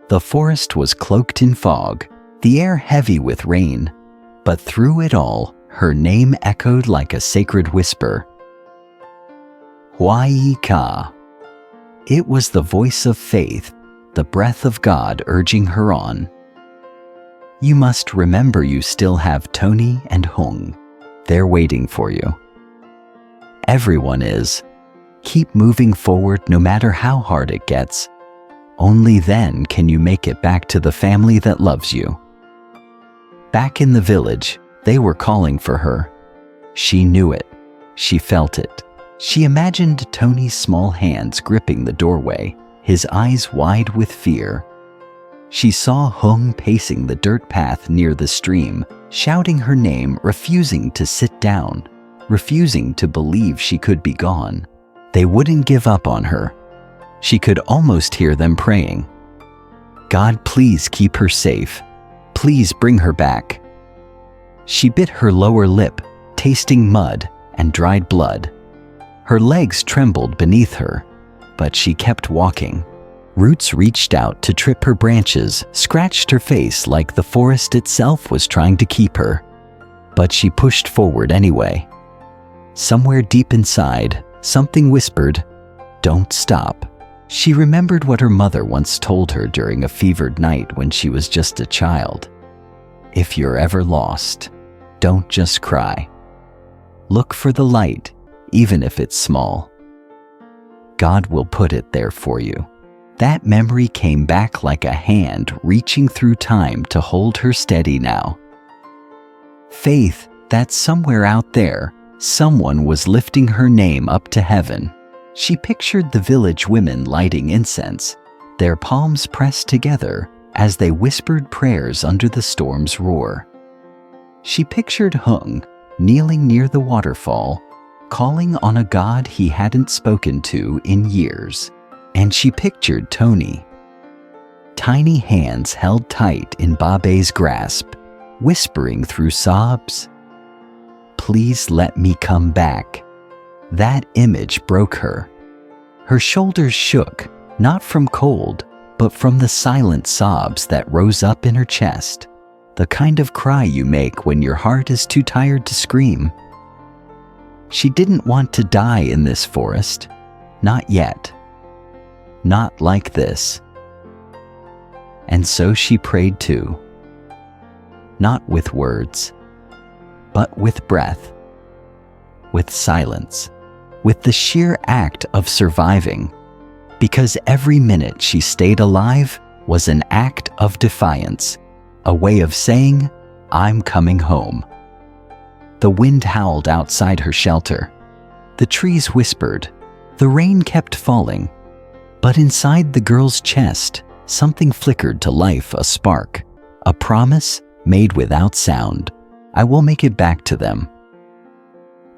The forest was cloaked in fog, the air heavy with rain, but through it all, her name echoed like a sacred whisper. Hoài ka. It was the voice of faith, the breath of God urging her on. You must remember you still have Tony and Hùng. They're waiting for you. Everyone is. Keep moving forward no matter how hard it gets. Only then can you make it back to the family that loves you. Back in the village, they were calling for her. She knew it. She felt it. She imagined Tony's small hands gripping the doorway, his eyes wide with fear. She saw Hùng pacing the dirt path near the stream, shouting her name, refusing to sit down, refusing to believe she could be gone. They wouldn't give up on her. She could almost hear them praying. God, please keep her safe. Please bring her back. She bit her lower lip, tasting mud and dried blood. Her legs trembled beneath her, but she kept walking. Roots reached out to trip her branches, scratched her face like the forest itself was trying to keep her. But she pushed forward anyway. Somewhere deep inside, something whispered, "Don't stop." She remembered what her mother once told her during a fevered night when she was just a child. If you're ever lost, don't just cry. Look for the light, even if it's small. God will put it there for you. That memory came back like a hand reaching through time to hold her steady now. Faith that somewhere out there, someone was lifting her name up to heaven. She pictured the village women lighting incense, their palms pressed together as they whispered prayers under the storm's roar. She pictured Hùng kneeling near the waterfall, calling on a God he hadn't spoken to in years. And she pictured Tony. Tiny hands held tight in Babe's grasp, whispering through sobs, "Please let me come back." That image broke her. Her shoulders shook, not from cold, but from the silent sobs that rose up in her chest, the kind of cry you make when your heart is too tired to scream. She didn't want to die in this forest, not yet. Not like this. And so she prayed too. Not with words, but with breath, with silence, with the sheer act of surviving, because every minute she stayed alive was an act of defiance, a way of saying, "I'm coming home." The wind howled outside her shelter. The trees whispered. The rain kept falling. But inside the girl's chest, something flickered to life, a spark, a promise made without sound. I will make it back to them.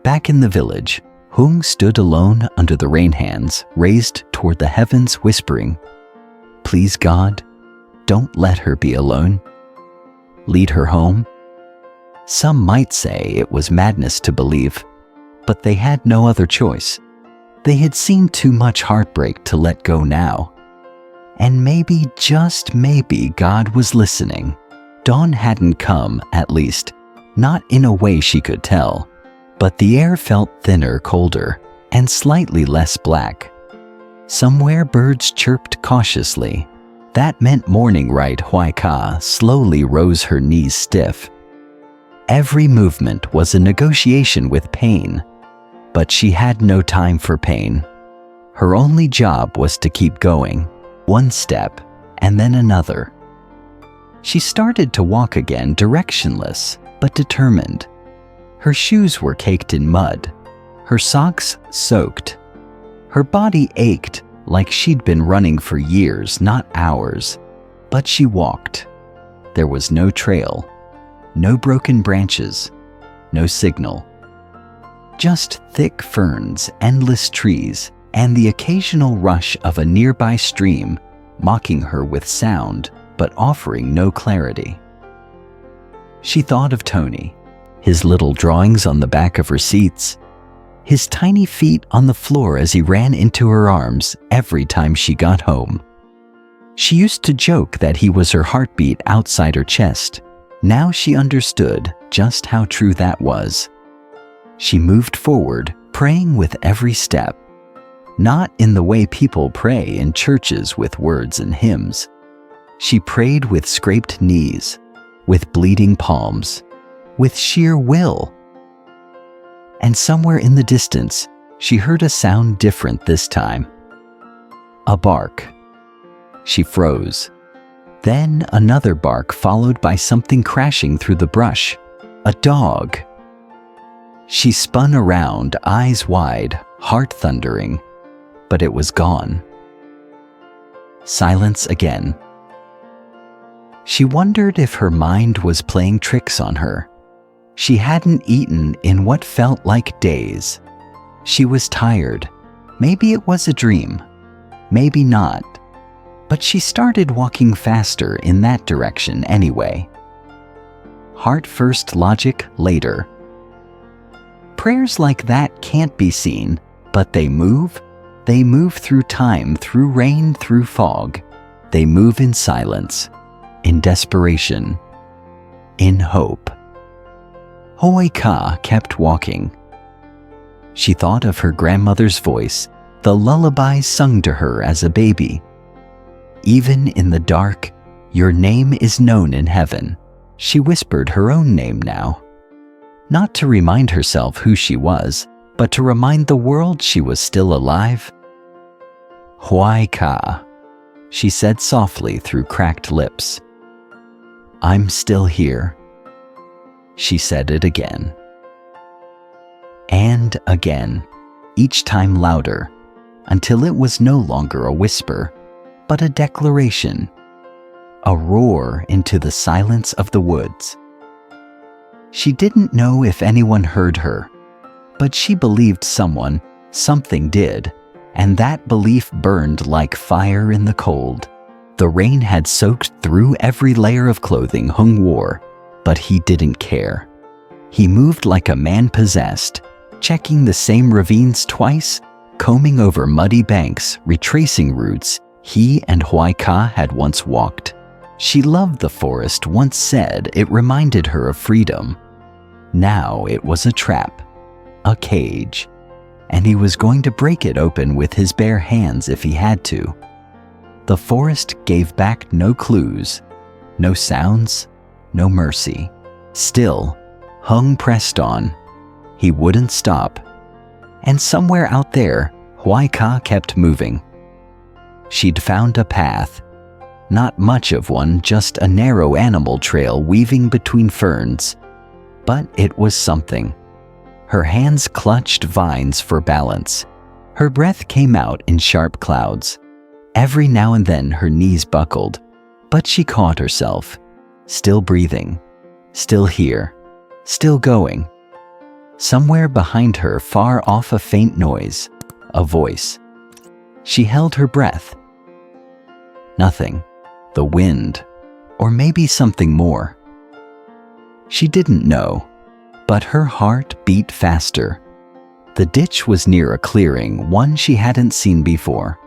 Back in the village, Hùng stood alone under the rain hands raised toward the heavens, whispering, "Please God, don't let her be alone. Lead her home." Some might say it was madness to believe, but they had no other choice. They had seen too much heartbreak to let go now. And maybe, just maybe, God was listening. Dawn hadn't come, at least, not in a way she could tell, but the air felt thinner, colder, and slightly less black. Somewhere birds chirped cautiously. That meant morning. Right, Hoài ka slowly rose, her knees stiff. Every movement was a negotiation with pain. But she had no time for pain. Her only job was to keep going, one step and then another. She started to walk again, directionless but determined. Her shoes were caked in mud, her socks soaked. Her body ached like she'd been running for years, not hours. But she walked. There was no trail, no broken branches, no signal. Just thick ferns, endless trees, and the occasional rush of a nearby stream, mocking her with sound, but offering no clarity. She thought of Tony, his little drawings on the back of receipts, his tiny feet on the floor as he ran into her arms every time she got home. She used to joke that he was her heartbeat outside her chest. Now she understood just how true that was. She moved forward, praying with every step. Not in the way people pray in churches with words and hymns. She prayed with scraped knees, with bleeding palms, with sheer will. And somewhere in the distance, she heard a sound different this time. A bark. She froze. Then another bark followed by something crashing through the brush. A dog. She spun around, eyes wide, heart thundering, but it was gone. Silence again. She wondered if her mind was playing tricks on her. She hadn't eaten in what felt like days. She was tired. Maybe it was a dream. Maybe not. But she started walking faster in that direction anyway. Heart first, logic later. Prayers like that can't be seen, but they move. They move through time, through rain, through fog. They move in silence, in desperation, in hope. Hoài kept walking. She thought of her grandmother's voice, the lullabies sung to her as a baby. Even in the dark, your name is known in heaven. She whispered her own name now. Not to remind herself who she was, but to remind the world she was still alive. Hoài, she said softly through cracked lips. I'm still here. She said it again. And again, each time louder, until it was no longer a whisper, but a declaration, a roar into the silence of the woods. She didn't know if anyone heard her, but she believed something did, and that belief burned like fire in the cold. The rain had soaked through every layer of clothing Hùng wore, but he didn't care. He moved like a man possessed, checking the same ravines twice, combing over muddy banks, retracing routes he and Hoài had once walked. She loved the forest, once said it reminded her of freedom. Now it was a trap, a cage, and he was going to break it open with his bare hands if he had to. The forest gave back no clues, no sounds, no mercy. Still, Hùng pressed on. He wouldn't stop. And somewhere out there, Hoài kept moving. She'd found a path. Not much of one, just a narrow animal trail weaving between ferns. But it was something. Her hands clutched vines for balance. Her breath came out in sharp clouds. Every now and then her knees buckled, but she caught herself, still breathing, still here, still going. Somewhere behind her, far off, a faint noise, a voice. She held her breath. Nothing. The wind, or maybe something more. She didn't know, but her heart beat faster. The ditch was near a clearing, one she hadn't seen before.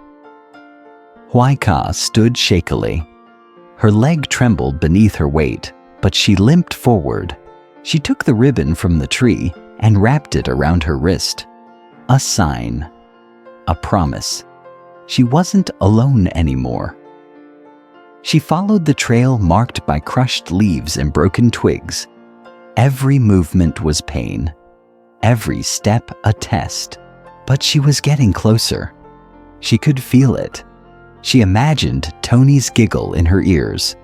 Hoài stood shakily. Her leg trembled beneath her weight, but she limped forward. She took the ribbon from the tree and wrapped it around her wrist. A sign, a promise. She wasn't alone anymore. She followed the trail marked by crushed leaves and broken twigs. Every movement was pain, every step a test. But she was getting closer. She could feel it. She imagined Tony's giggle in her ears,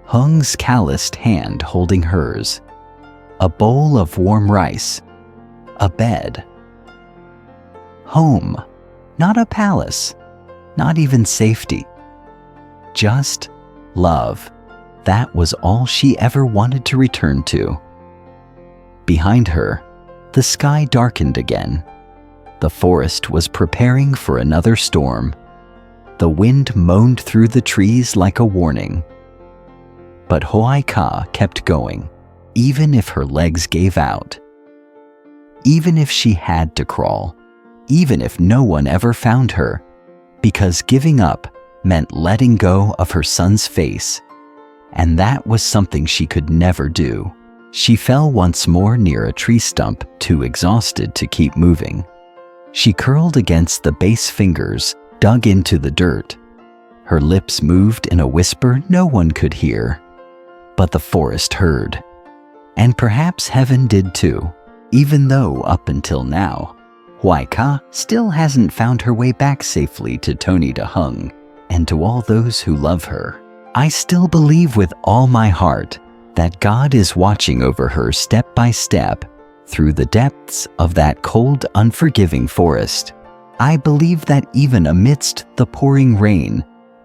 Hung's calloused hand holding hers, a bowl of warm rice, a bed. Home, not a palace, not even safety. Just love. That was all she ever wanted to return to. Behind her, the sky darkened again. The forest was preparing for another storm. The wind moaned through the trees like a warning. But Hoài kept going, even if her legs gave out. Even if she had to crawl. Even if no one ever found her. Because giving up meant letting go of her son's face, and that was something she could never do. She fell once more near a tree stump, too exhausted to keep moving. She curled against the base fingers, dug into the dirt. Her lips moved in a whisper no one could hear, but the forest heard. And perhaps heaven did too, even though up until now, Hoài still hasn't found her way back safely to Tony to Hung and to all those who love her. I still believe with all my heart that God is watching over her step by step through the depths of that cold, unforgiving forest. I believe that even amidst the pouring rain,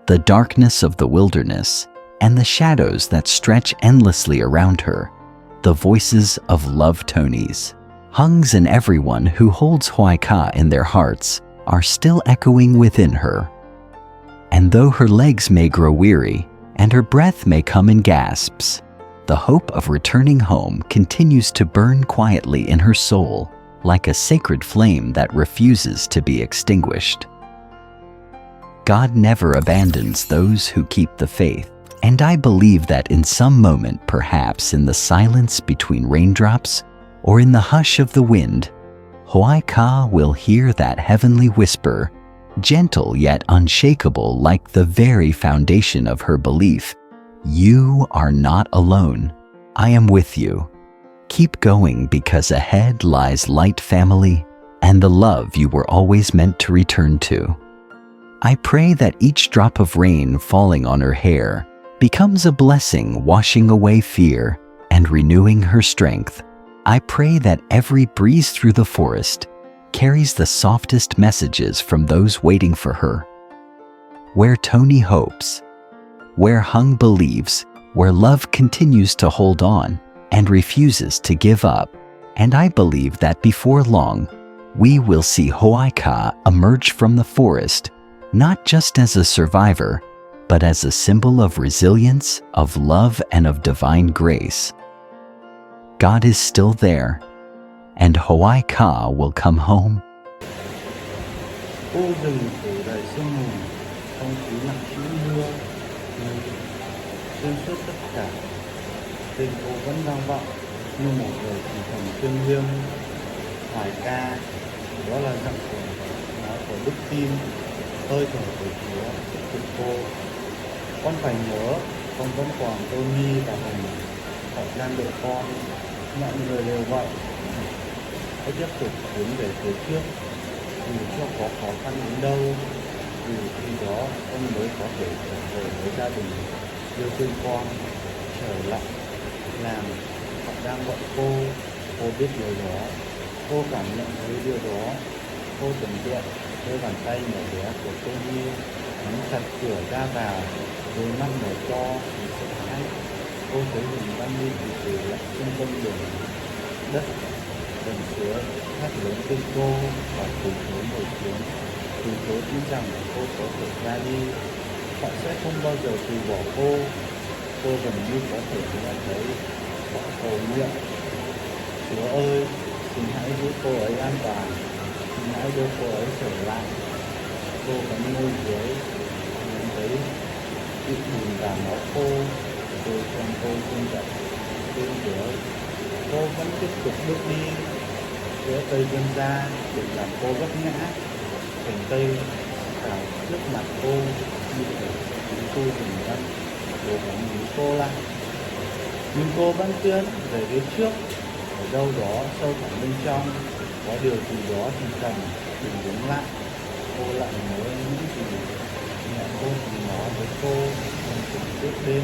the darkness of the wilderness, and the shadows that stretch endlessly around her, the voices of love Tonys, Hungs, and everyone who holds Hoài in their hearts are still echoing within her. And though her legs may grow weary and her breath may come in gasps, the hope of returning home continues to burn quietly in her soul, like a sacred flame that refuses to be extinguished. God never abandons those who keep the faith, and I believe that in some moment, perhaps in the silence between raindrops or in the hush of the wind, Hoài will hear that heavenly whisper, gentle yet unshakable like the very foundation of her belief. You are not alone. I am with you. Keep going, because ahead lies light, family, and the love you were always meant to return to. I pray that each drop of rain falling on her hair becomes a blessing, washing away fear and renewing her strength. I pray that every breeze through the forest carries the softest messages from those waiting for her. Where Tony hopes, where Hung believes, where love continues to hold on and refuses to give up, and I believe that before long, we will see Hoài emerge from the forest, not just as a survivor, but as a symbol of resilience, of love, and of divine grace. God is still there, and Hoài will come home. Cô dừng phủ đầy sương mù, không khí lặng trĩu mưa, nhưng xuyên suốt tất cả, tình cô vẫn vang vọng như một lời thì thầm thiêng liêng. Hoài ca, đó là giọng nói của đức tin, hơi thở của Chúa thúc giục cô. Con phải nhớ, con vẫn còn Tony và Hùng, họ đang đợi con. Mọi người đều vậy. Hãy tiếp tục tiến về phía trước, dù cho có khó khăn đến đâu, dù khi đó con mới có thể trở về với gia đình yêu thương con, trở lại làm họ đang gọi cô biết điều đó, cô cảm nhận thấy điều đó. Cô tưởng tượng đôi bàn tay nhỏ bé của Tony nắm chặt cửa ra vào, đôi mắt mở to vì sợ hãi. Cô thấy Hùng đang đi từ lại xung quanh đường đất gần suối, hát lớn tên cô và từ chối ngồi xuống, từ chối tin rằng cô có thể ra đi. Họ sẽ không bao giờ từ bỏ cô. Cô gần như có thể nghe thấy họ cầu nguyện: Chúa ơi, xin hãy giữ cô ấy an toàn, xin hãy đưa cô ấy trở lại. Cô cắn môi dưới, nhìn thấy bị bùn và máu khô, rồi con cô run rẩy bên dưới. Cô vẫn tiếp tục bước đi giữa cây vươn ra để làm cô vấp ngã. Cành cây cào trước mặt cô như thể chúng tôi dừng chân cố gắng níu cô lại. Nhưng cô vẫn tiến về phía trước. Ở đâu đó sâu thẳm bên trong có điều gì đó thì cần đừng đứng lại. Cô lại nhớ những gì mẹ cô từng nói với cô trong từng bước đêm.